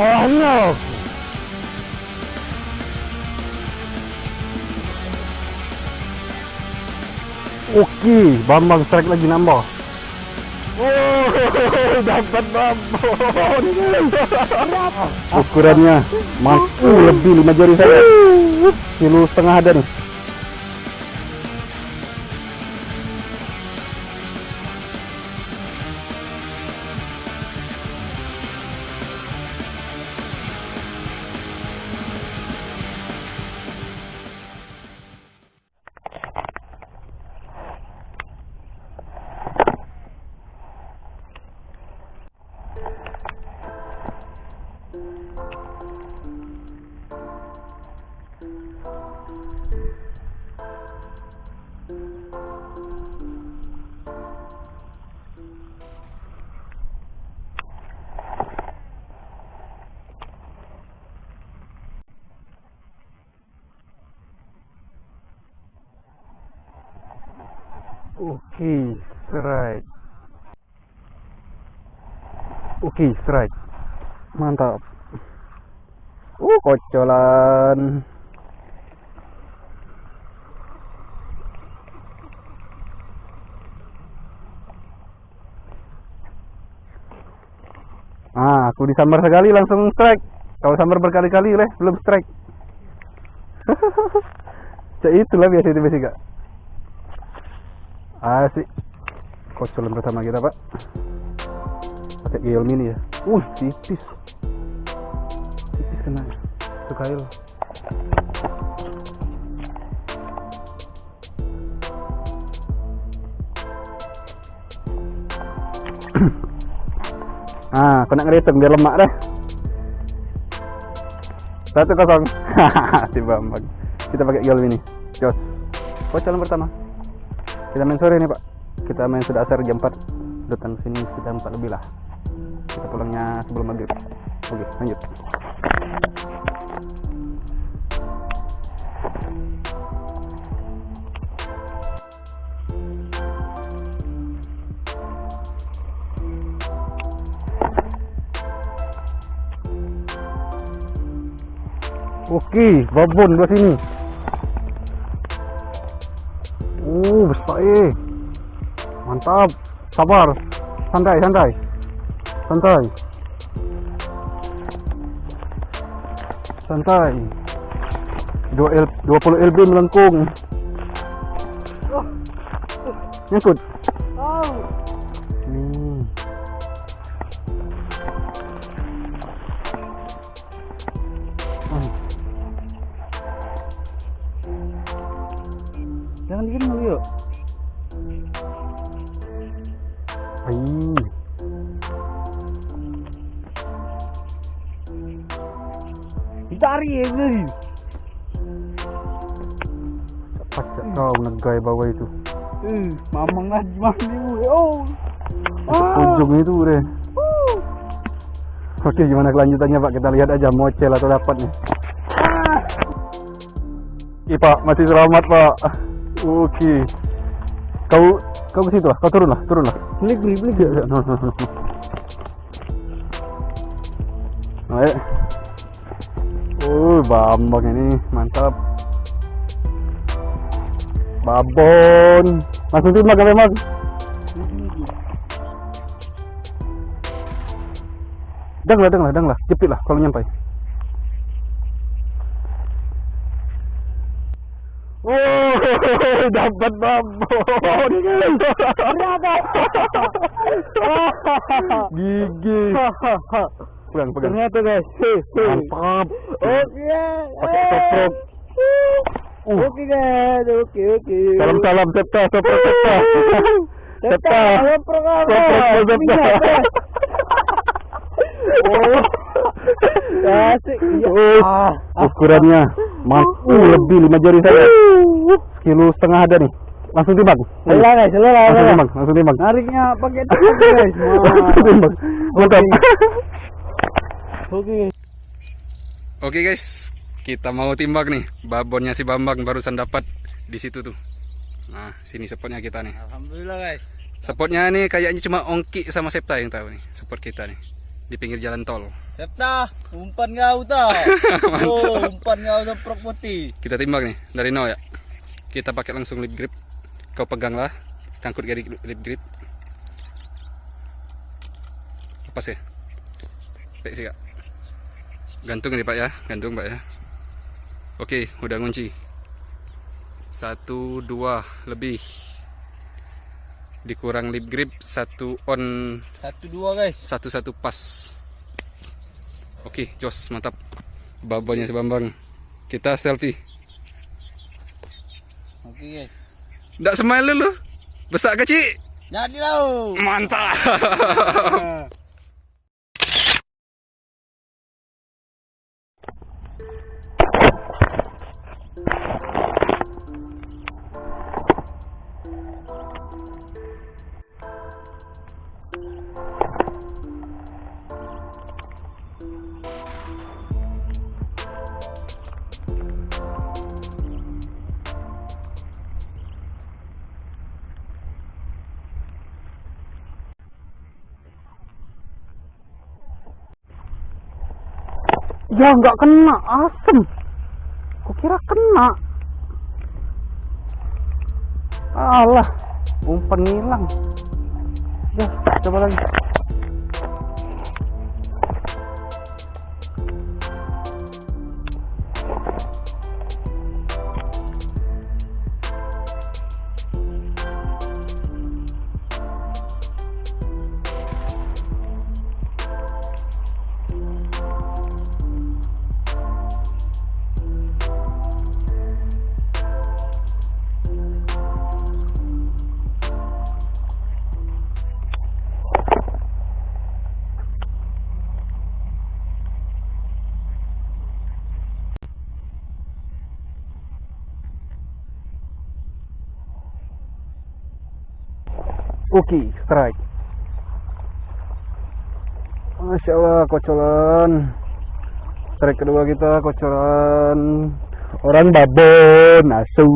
Oh no. Oke, Bambang strike lagi nambah. Oh, dapat Bambang. Ukurannya mampu lebih 5 jari saya. Kilo setengah ada nih. Oke, strike. Oke, strike. Mantap. Kocolan. Aku disambar sekali langsung strike. Kalau sambar berkali-kali belum strike. Itulah biasa itu Kak. Asik. Kocolan pertama kita Pak. Pakai gel mini ya. Tipis. Tipis kena. Itu kail. Aku nak ngehitung biar lemak dah. 1-0. Si Bambang. Kita pakai gel mini. Jos. Kocolan pertama. Kita main sore nih Pak. Kita main sudah asar jam 4. Datang sini sekitar 4 lebih lah. Kita pulangnya sebelum maghrib. Oke, lanjut. Oke, babon dua sini. Besar. Mantap. Sabar. Santai. 20 lb melengkung. Nyangkut. Jangan dikit dulu yuk. Ditarik ya guys. Cepat kau negai bawah itu. Mamang lagi mandi. Ujung itu deh. Oke, gimana kelanjutannya Pak? Kita lihat aja mocel atau dapat nih. Pak, masih selamat Pak. Oke. Kau ke situ lah, kau turun lah. Beli. Ayo. Bambang ini mantap. Babon. Langsung timbang kali Mas. Dang lah. Jepit lah kalau nyampai. Dapat babon. Gigi. Pegang. Ternyata guys. Mantap. Oke. Pakai toprok. Oke guys. Oke. Salam Septa. Septa. Asik. Ukurannya mampu lebih 5 jari saya. Kilo setengah ada nih. Langsung timbang. Langsung timbang. Nariknya pakai toprok guys. Langsung timbang. Mantap. Oke guys, kita mau timbang nih. Babonnya si Bambang barusan dapat di situ tuh. Nah, sini spotnya kita nih. Alhamdulillah guys. Spotnya nih kayaknya cuma Ongki sama Septa yang tahu nih. Spot kita nih. di pinggir jalan tol. Siap dah, umpan kau tau. Oh, umpan kau semprot putih. Kita timbang nih dari nol ya. Kita pakai langsung lip grip. Kau peganglah, cangkut dari lip grip. Lepas ya. Baik sih kak. Gantung nih pak ya, gantung pak ya. Oke, udah ngunci. 1, 2 lebih. Dikurang lip grip, 1 on. 1, 2 guys. 1 pas. Oke, jos mantap. Babanya si Bambang. Kita selfie. Oke guys. Nggak smile lu. Besar kecil. Jadi lau. Mantap. Ya nggak kena, asem. Kukira kena. Alah, umpan hilang. Ya, coba lagi. Oke, strike. Masya Allah, kocolan. Strike kedua kita, kocolan. Orang babon, asu.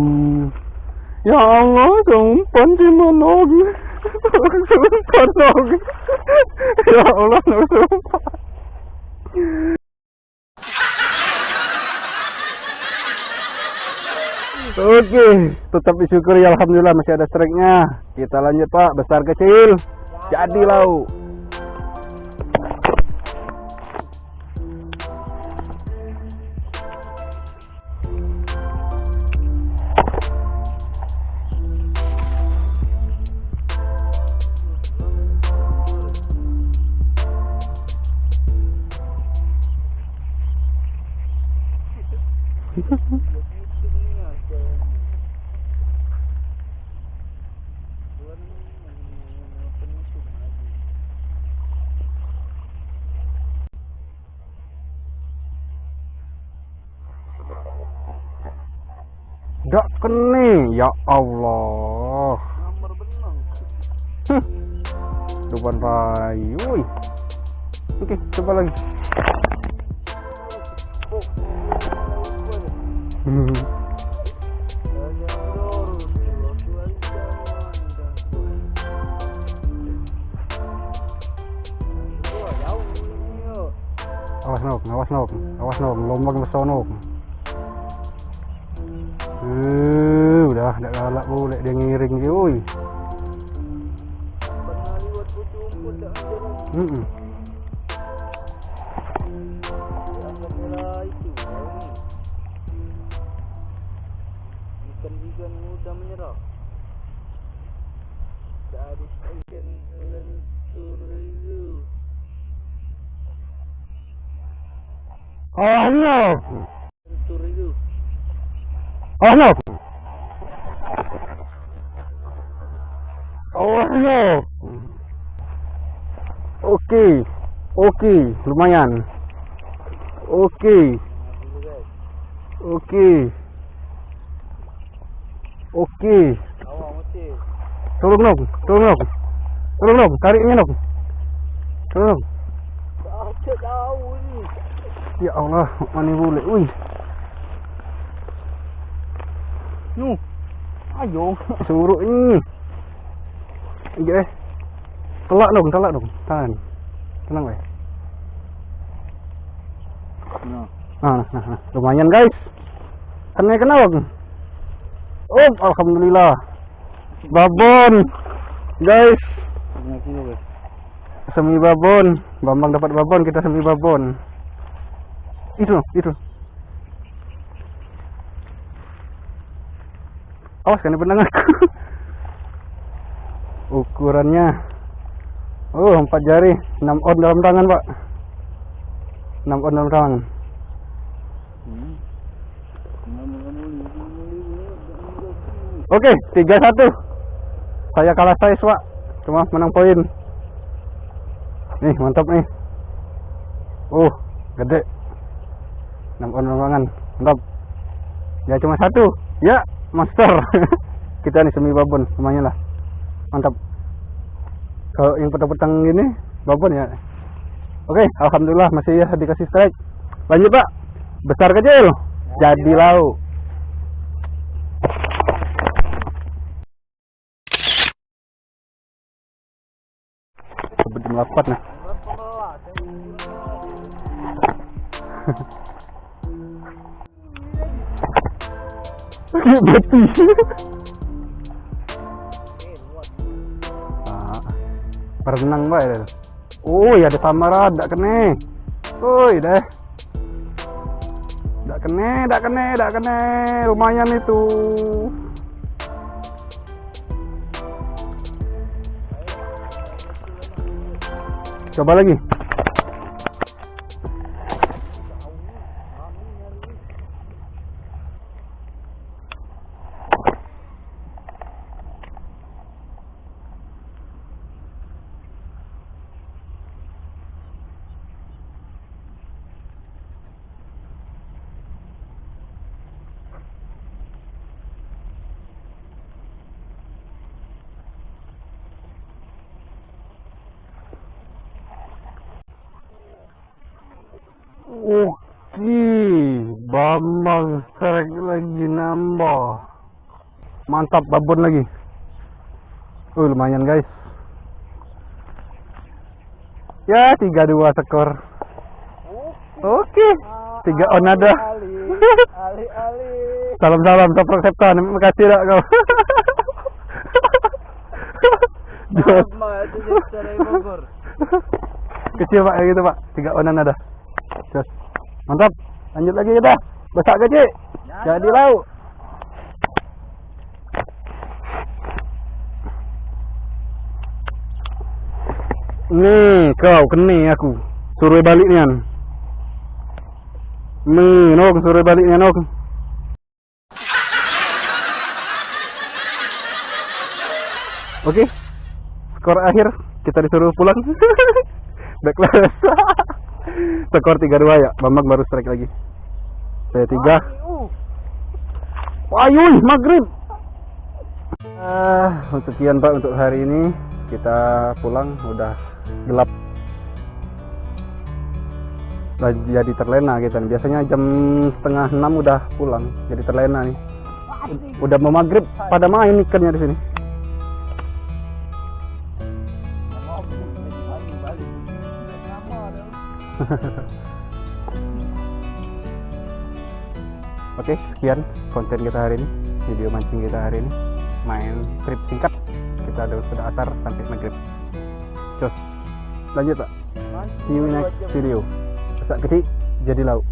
Ya Allah, umpan di manog. Umpan nog. Ya Allah, umpan. Oke, tetap disyukuri, alhamdulillah masih ada strike-nya. Kita lanjut pak, besar kecil. Jadi lau. Dak kene, ya Allah. Nomor benang. Depan rai. Woi. Oke, coba lagi. Awas nok, lombang besonok. Udah galak boleh dia ngiring dia, woi. Ikan mudah menyerah. Dari ikan lentur itu. Oh no. Lentur itu. Oh no. Oh no. Oke, lumayan. Oke. Awak mesti. Tolong nok, tariknya nok. Tolong. Tak tahu ni. Ya Allah, mana boleh, wih. Ayo, suruh ini. Iya, telak dong, tahan. Tenang weh. Nah. Lumayan guys. Kenal kenal. Oh, alhamdulillah. Babon. Guys, semi babon. Bambang dapat babon, kita semi babon. Itu. Awas kan benang aku. Ukurannya 4 jari, 6 on dalam tangan, Pak. 6 on dalam tangan. Oke, 3-1. Saya kalah size, Pak. Cuma menang poin. Nih, mantap nih. Gede. 6 on dalam tangan. Mantap. Ya cuma 1. Ya, master. Kita nih semi babon, lumayan lah. Mantap. Kalau yang petang-petang gini babon ya. Oke, alhamdulillah masih ya dikasih strike. Lanjut, Pak. Besar kecil jadi lauk. Seperti melapat nah. Beti. Berenang Pak ya. Ya ada samarat, dak kene. Deh. Dak kene. Lumayan itu. Coba lagi. Bambang strike lagi nambah. Mantap, babon lagi. Lumayan guys. Ya 3-2 skor. Oke. 3 on ada. Ali. Salam Toprok Septan. Terima kasih dak kau. Kecil Pak gitu Pak. 3 onan ada. Terus. Mantap. Lanjut lagi kita. Besar kecil. Jadi lauk. Nih kau keni aku. Suruh balik nian. Nok suruh baliknya nok. Oke. Skor akhir kita disuruh pulang. Backlash. Skor 3-2 ya. Bambang baru strike lagi. Saya 3. Wayuy, maghrib. Untuk sekian Pak untuk hari ini. Kita pulang udah gelap. Jadi terlena kita nih. Biasanya jam 5:30 udah pulang. Jadi terlena nih. Udah mau maghrib pada main ikannya di sini. Oke, sekian konten kita hari ini, video mancing kita hari ini, main trip singkat. Kita sudah asar sampai maghrib. Cus, lanjut Pak. See you next video. Besar kecil jadi lauk.